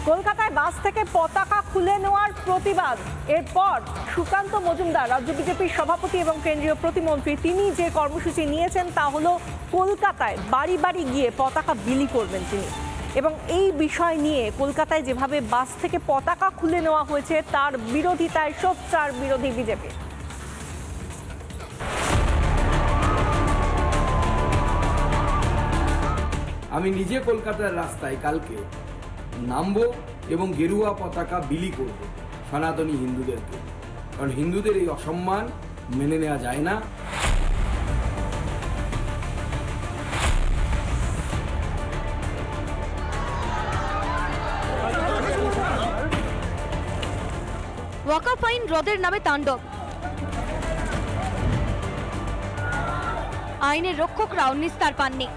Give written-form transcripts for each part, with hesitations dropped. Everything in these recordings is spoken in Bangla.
কলকাতায় বাস থেকে পতাকা খুলে নেওয়ার প্রতিবাদ। এরপর সুকান্ত মজুমদার, রাজ্য বিজেপির সভাপতি এবং কেন্দ্রীয় প্রতিমন্ত্রী, তিনি যে কর্মসূচি নিয়েছেন তা হলো কলকাতায় বাড়ি বাড়ি গিয়ে পতাকা বিলি করবেন তিনি। এবং এই বিষয় নিয়ে কলকাতায় যেভাবে বাস থেকে পতাকা খুলে নেওয়া হয়েছে তার বিরোধিতায় সোচ্চার বিরোধী বিজেপি। আমি নিজে কলকাতার রাস্তায় কালকে নামবো এবং গেরুয়া পতাকা বিলি করব সনাতনী হিন্দুদেরকে, কারণ হিন্দুদের এই অসম্মান মেনে নেওয়া যায় না। ওয়াকফ আইন রদের নামে তাণ্ডব, আইনের রক্ষকরাও নিস্তার পাননি।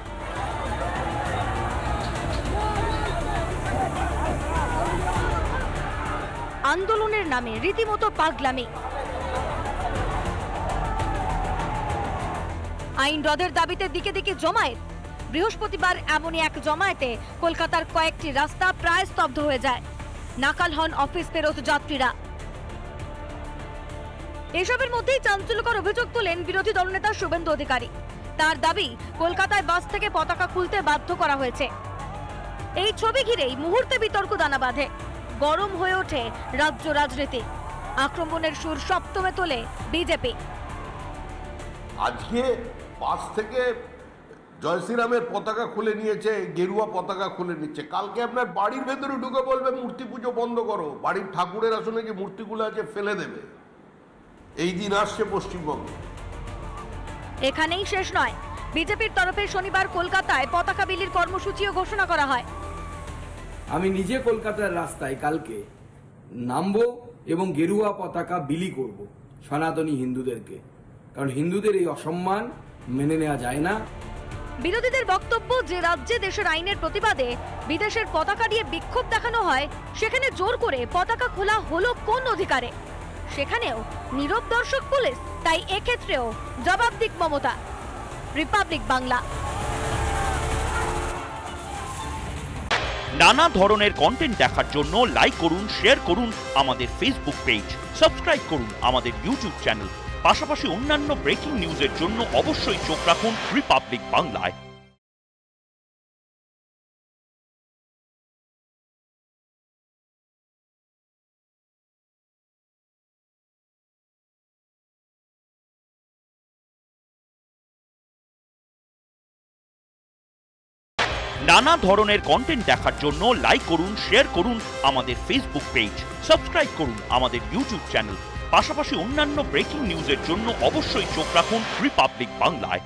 আন্দোলনের নামে রীতিমতো পাগলামি। আইন রদের দাবিতে দিকে দিকে জমায়েত। বৃহস্পতিবার এমনই এক জমায়েতে কলকাতার কয়েকটি রাস্তা প্রায় স্তব্ধ হয়ে যায়। নাকাল হন অফিস ফেরত যাত্রীরা। এসবের মধ্যেই চাঞ্চল্যকর অভিযোগ তোলেন বিরোধী দলনেতা শুভেন্দু অধিকারী। তার দাবি, কলকাতায় বাস থেকে পতাকা খুলতে বাধ্য করা হয়েছে। এই ছবি ঘিরেই মুহূর্তে বিতর্ক দানা বাঁধে। গরম হয়ে ওঠে রাজ্য রাজনীতি। আক্রমণের সুর সপ্তমে তোলে বিজেপি। আজকে বাস থেকে জয় শ্রীরামের পতাকা খুলে নিয়েছে, গেরুয়া পতাকা খুলে নিচ্ছে। কালকে আপনার বাড়ির ভেতরে ঢুকে বলবে মূর্তি পুজো বন্ধ করো, বাড়ির ঠাকুরের আসনে যে মূর্তিগুলো আছে ফেলে দেবে। এই দিন আসছে পশ্চিমবঙ্গে। এখানেই শেষ নয়। বিজেপির তরফে শনিবার কলকাতায় পতাকা বিলির কর্মসূচিও ঘোষণা করা হয়। আমি নিজে কলকাতার রাস্তায় কালকে নামবো এবং গেরুয়া পতাকা বিলি করব সনাতনী হিন্দুদেরকে, কারণ হিন্দুদের এই অসম্মান মেনে নেওয়া যায় না। বিরোধীদের বক্তব্য, যে রাজ্যে দেশের আইনের প্রতিবাদে বিদেশের পতাকা দিয়ে বিক্ষোভ দেখানো হয়, সেখানে জোর করে পতাকা খোলা হলো কোন অধিকারে? সেখানেও নীরব দর্শক পুলিশ। তাই এক্ষেত্রেও জবাব দিক মমতা। রিপাবলিক বাংলা। নানা ধরনের কন্টেন্ট দেখার জন্য লাইক করুন, শেয়ার করুন আমাদের ফেসবুক পেজ, সাবস্ক্রাইব করুন আমাদের ইউটিউব চ্যানেল। পাশাপাশি অন্যান্য ব্রেকিং নিউজের জন্য অবশ্যই চোখ রাখুন রিপাবলিক বাংলায়। নানা ধরনের কন্টেন্ট দেখার জন্য লাইক করুন, শেয়ার করুন আমাদের ফেসবুক পেজ, সাবস্ক্রাইব করুন আমাদের ইউটিউব চ্যানেল। পাশাপাশি অন্যান্য ব্রেকিং নিউজের জন্য অবশ্যই চোখ রাখুন রিপাবলিক বাংলায়।